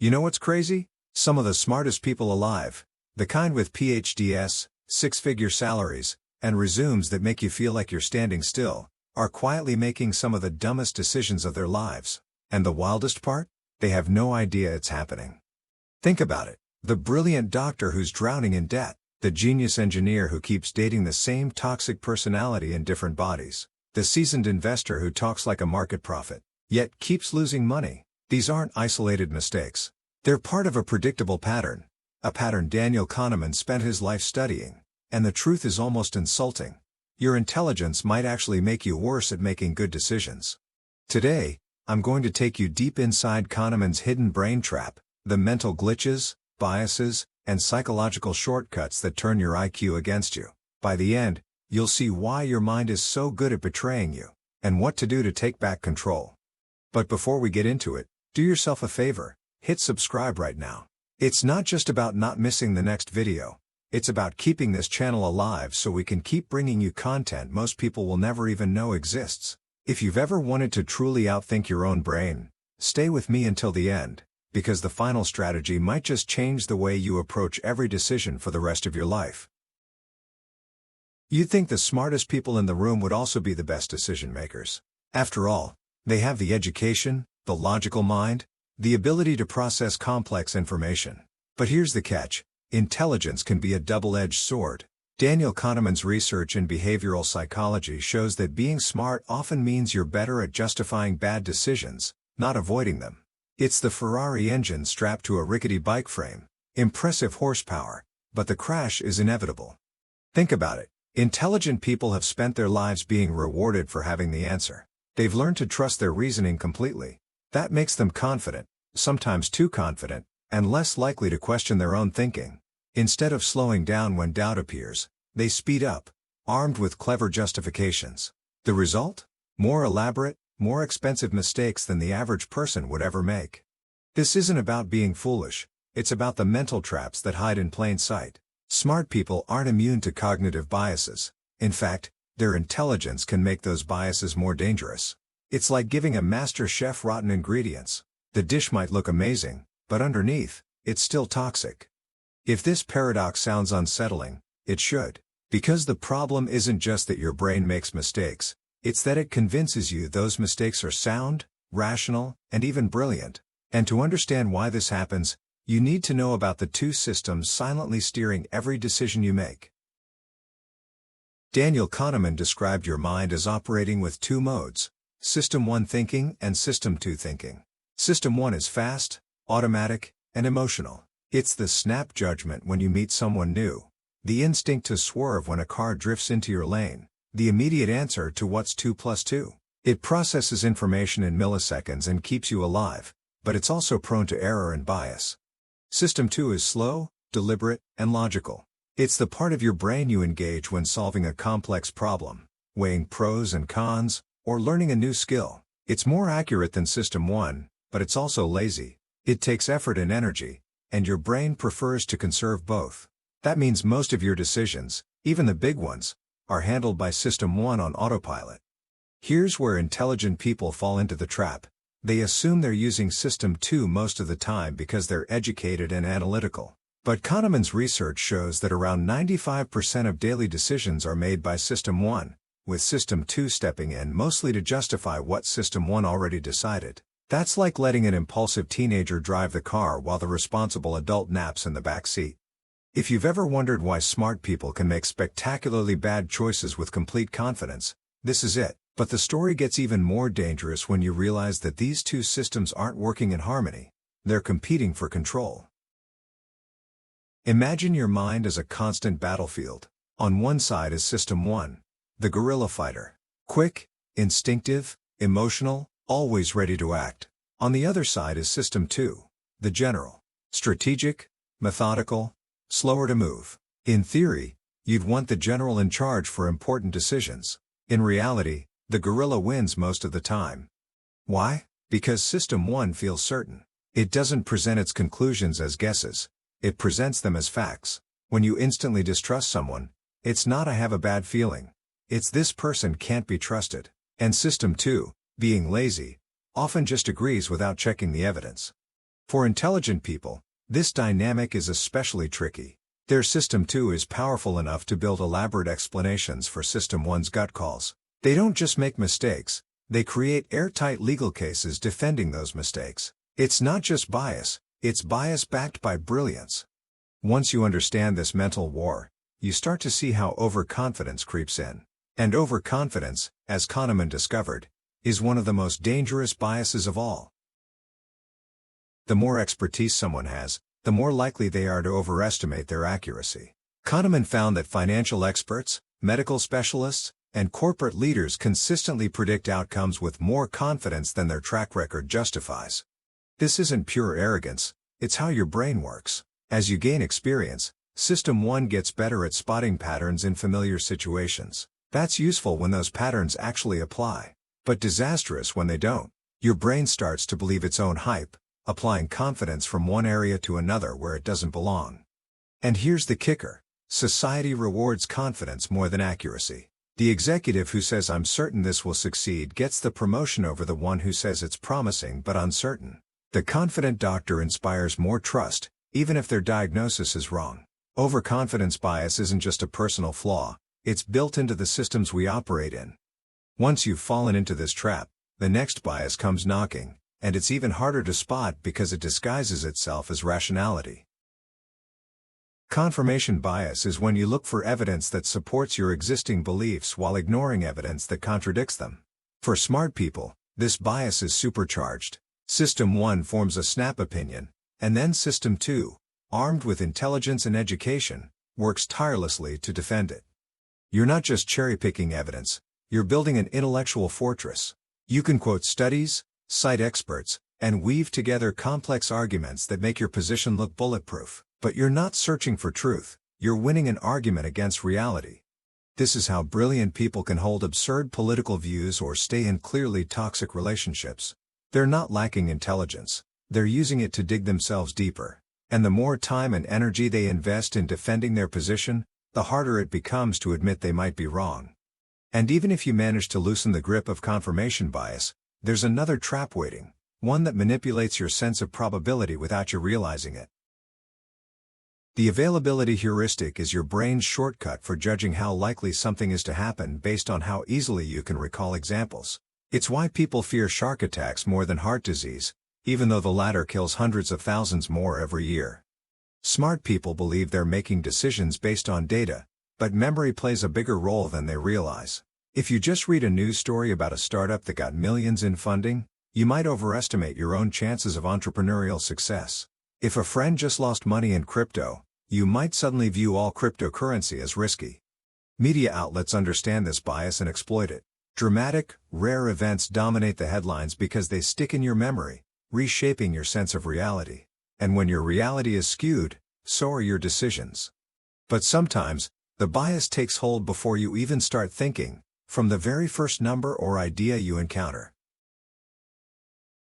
You know what's crazy? Some of the smartest people alive, the kind with PhDs, six-figure salaries, and resumes that make you feel like you're standing still, are quietly making some of the dumbest decisions of their lives. And the wildest part? They have no idea it's happening. Think about it. The brilliant doctor who's drowning in debt, the genius engineer who keeps dating the same toxic personality in different bodies, the seasoned investor who talks like a market prophet, yet keeps losing money. These aren't isolated mistakes. They're part of a predictable pattern, a pattern Daniel Kahneman spent his life studying. And the truth is almost insulting. Your intelligence might actually make you worse at making good decisions. Today, I'm going to take you deep inside Kahneman's hidden brain trap, the mental glitches, biases, and psychological shortcuts that turn your IQ against you. By the end, you'll see why your mind is so good at betraying you, and what to do to take back control. But before we get into it, do yourself a favor, hit subscribe right now. It's not just about not missing the next video. It's about keeping this channel alive so we can keep bringing you content most people will never even know exists. If you've ever wanted to truly outthink your own brain, stay with me until the end, because the final strategy might just change the way you approach every decision for the rest of your life. You'd think the smartest people in the room would also be the best decision makers. After all, they have the education, the logical mind, the ability to process complex information. But here's the catch. Intelligence can be a double-edged sword. Daniel Kahneman's research in behavioral psychology shows that being smart often means you're better at justifying bad decisions, not avoiding them. It's the Ferrari engine strapped to a rickety bike frame. Impressive horsepower, but the crash is inevitable. Think about it. Intelligent people have spent their lives being rewarded for having the answer. They've learned to trust their reasoning completely. That makes them confident, sometimes too confident, and less likely to question their own thinking. Instead of slowing down when doubt appears, they speed up, armed with clever justifications. The result? More elaborate, more expensive mistakes than the average person would ever make. This isn't about being foolish, it's about the mental traps that hide in plain sight. Smart people aren't immune to cognitive biases. In fact, their intelligence can make those biases more dangerous. It's like giving a master chef rotten ingredients. The dish might look amazing, but underneath, it's still toxic. If this paradox sounds unsettling, it should. Because the problem isn't just that your brain makes mistakes, it's that it convinces you those mistakes are sound, rational, and even brilliant. And to understand why this happens, you need to know about the two systems silently steering every decision you make. Daniel Kahneman described your mind as operating with two modes: System 1 thinking and System 2 thinking. System 1 is fast, automatic, and emotional. It's the snap judgment when you meet someone new, the instinct to swerve when a car drifts into your lane, the immediate answer to what's 2 plus 2. It processes information in milliseconds and keeps you alive, but it's also prone to error and bias. System 2 is slow, deliberate, and logical. It's the part of your brain you engage when solving a complex problem, weighing pros and cons, or learning a new skill. It's more accurate than System 1, but it's also lazy. It takes effort and energy, and your brain prefers to conserve both. That means most of your decisions, even the big ones, are handled by System 1 on autopilot. Here's where intelligent people fall into the trap. They assume they're using System 2 most of the time because they're educated and analytical. But Kahneman's research shows that around 95% of daily decisions are made by System 1, with System 2 stepping in mostly to justify what System 1 already decided. That's like letting an impulsive teenager drive the car while the responsible adult naps in the back seat. If you've ever wondered why smart people can make spectacularly bad choices with complete confidence, this is it. But the story gets even more dangerous when you realize that these two systems aren't working in harmony. They're competing for control. Imagine your mind as a constant battlefield. On one side is System 1, the guerrilla fighter. Quick, instinctive, emotional, always ready to act. On the other side is System 2, the general. Strategic, methodical, slower to move. In theory, you'd want the general in charge for important decisions. In reality, the guerrilla wins most of the time. Why? Because System 1 feels certain. It doesn't present its conclusions as guesses. It presents them as facts. When you instantly distrust someone, it's not "I have a bad feeling." It's "this person can't be trusted." And System 2, being lazy, often just agrees without checking the evidence. For intelligent people, this dynamic is especially tricky. Their System 2 is powerful enough to build elaborate explanations for System 1's gut calls. They don't just make mistakes, they create airtight legal cases defending those mistakes. It's not just bias, it's bias backed by brilliance. Once you understand this mental war, you start to see how overconfidence creeps in. And overconfidence, as Kahneman discovered, is one of the most dangerous biases of all. The more expertise someone has, the more likely they are to overestimate their accuracy. Kahneman found that financial experts, medical specialists, and corporate leaders consistently predict outcomes with more confidence than their track record justifies. This isn't pure arrogance, it's how your brain works. As you gain experience, System 1 gets better at spotting patterns in familiar situations. That's useful when those patterns actually apply, but disastrous when they don't. Your brain starts to believe its own hype, applying confidence from one area to another where it doesn't belong. And here's the kicker: society rewards confidence more than accuracy. The executive who says "I'm certain this will succeed" gets the promotion over the one who says it's promising but uncertain. The confident doctor inspires more trust, even if their diagnosis is wrong. Overconfidence bias isn't just a personal flaw, it's built into the systems we operate in. Once you've fallen into this trap, the next bias comes knocking, and it's even harder to spot because it disguises itself as rationality. Confirmation bias is when you look for evidence that supports your existing beliefs while ignoring evidence that contradicts them. For smart people, this bias is supercharged. System 1 forms a snap opinion, and then System 2, armed with intelligence and education, works tirelessly to defend it. You're not just cherry-picking evidence, you're building an intellectual fortress. You can quote studies, cite experts, and weave together complex arguments that make your position look bulletproof. But you're not searching for truth, you're winning an argument against reality. This is how brilliant people can hold absurd political views or stay in clearly toxic relationships. They're not lacking intelligence, they're using it to dig themselves deeper. And the more time and energy they invest in defending their position, the harder it becomes to admit they might be wrong. And even if you manage to loosen the grip of confirmation bias, there's another trap waiting, one that manipulates your sense of probability without you realizing it. The availability heuristic is your brain's shortcut for judging how likely something is to happen based on how easily you can recall examples. It's why people fear shark attacks more than heart disease, even though the latter kills hundreds of thousands more every year. Smart people believe they're making decisions based on data, but memory plays a bigger role than they realize. If you just read a news story about a startup that got millions in funding, you might overestimate your own chances of entrepreneurial success. If a friend just lost money in crypto, you might suddenly view all cryptocurrency as risky. Media outlets understand this bias and exploit it. Dramatic, rare events dominate the headlines because they stick in your memory, reshaping your sense of reality. And when your reality is skewed, so are your decisions. But sometimes, the bias takes hold before you even start thinking, from the very first number or idea you encounter.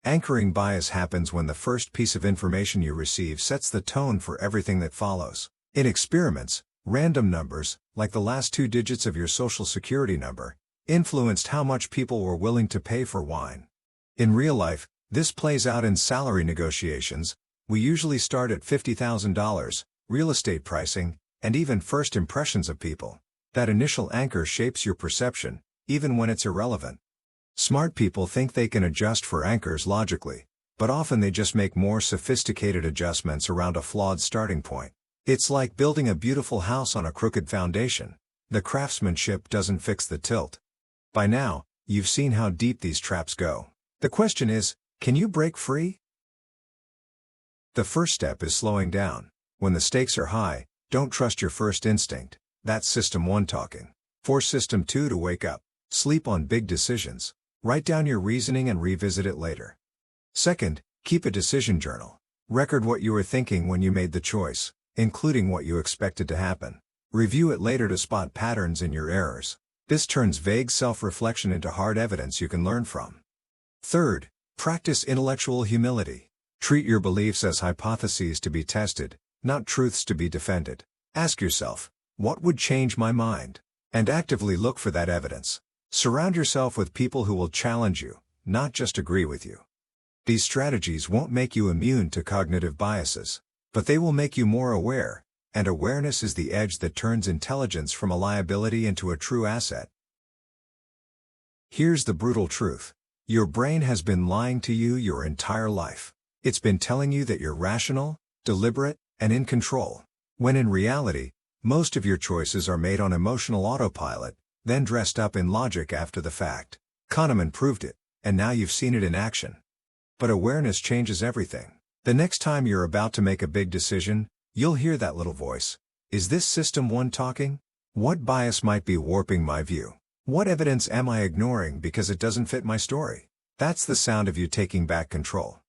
Anchoring bias happens when the first piece of information you receive sets the tone for everything that follows. In experiments, random numbers, like the last 2 digits of your social security number, influenced how much people were willing to pay for wine. In real life, this plays out in salary negotiations. We usually start at $50,000, real estate pricing, and even first impressions of people. That initial anchor shapes your perception, even when it's irrelevant. Smart people think they can adjust for anchors logically, but often they just make more sophisticated adjustments around a flawed starting point. It's like building a beautiful house on a crooked foundation. The craftsmanship doesn't fix the tilt. By now, you've seen how deep these traps go. The question is, can you break free? The first step is slowing down. When the stakes are high, don't trust your first instinct. That's System 1 talking. Force System 2 to wake up. Sleep on big decisions. Write down your reasoning and revisit it later. Second, keep a decision journal. Record what you were thinking when you made the choice, including what you expected to happen. Review it later to spot patterns in your errors. This turns vague self-reflection into hard evidence you can learn from. Third, practice intellectual humility. Treat your beliefs as hypotheses to be tested, not truths to be defended. Ask yourself, what would change my mind? And actively look for that evidence. Surround yourself with people who will challenge you, not just agree with you. These strategies won't make you immune to cognitive biases, but they will make you more aware, and awareness is the edge that turns intelligence from a liability into a true asset. Here's the brutal truth. Your brain has been lying to you your entire life. It's been telling you that you're rational, deliberate, and in control, when in reality, most of your choices are made on emotional autopilot, then dressed up in logic after the fact. Kahneman proved it, and now you've seen it in action. But awareness changes everything. The next time you're about to make a big decision, you'll hear that little voice. Is this system one talking? What bias might be warping my view? What evidence am I ignoring because it doesn't fit my story? That's the sound of you taking back control.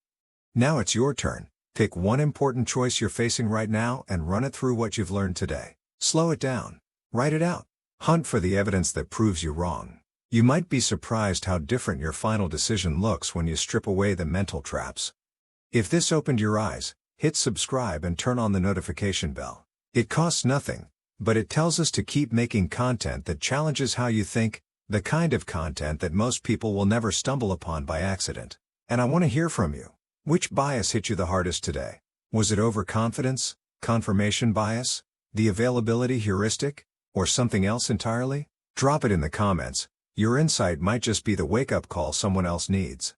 Now it's your turn. Pick one important choice you're facing right now and run it through what you've learned today. Slow it down. Write it out. Hunt for the evidence that proves you wrong. You might be surprised how different your final decision looks when you strip away the mental traps. If this opened your eyes, hit subscribe and turn on the notification bell. It costs nothing, but it tells us to keep making content that challenges how you think, the kind of content that most people will never stumble upon by accident. And I want to hear from you. Which bias hit you the hardest today? Was it overconfidence, confirmation bias, the availability heuristic, or something else entirely? Drop it in the comments. Your insight might just be the wake-up call someone else needs.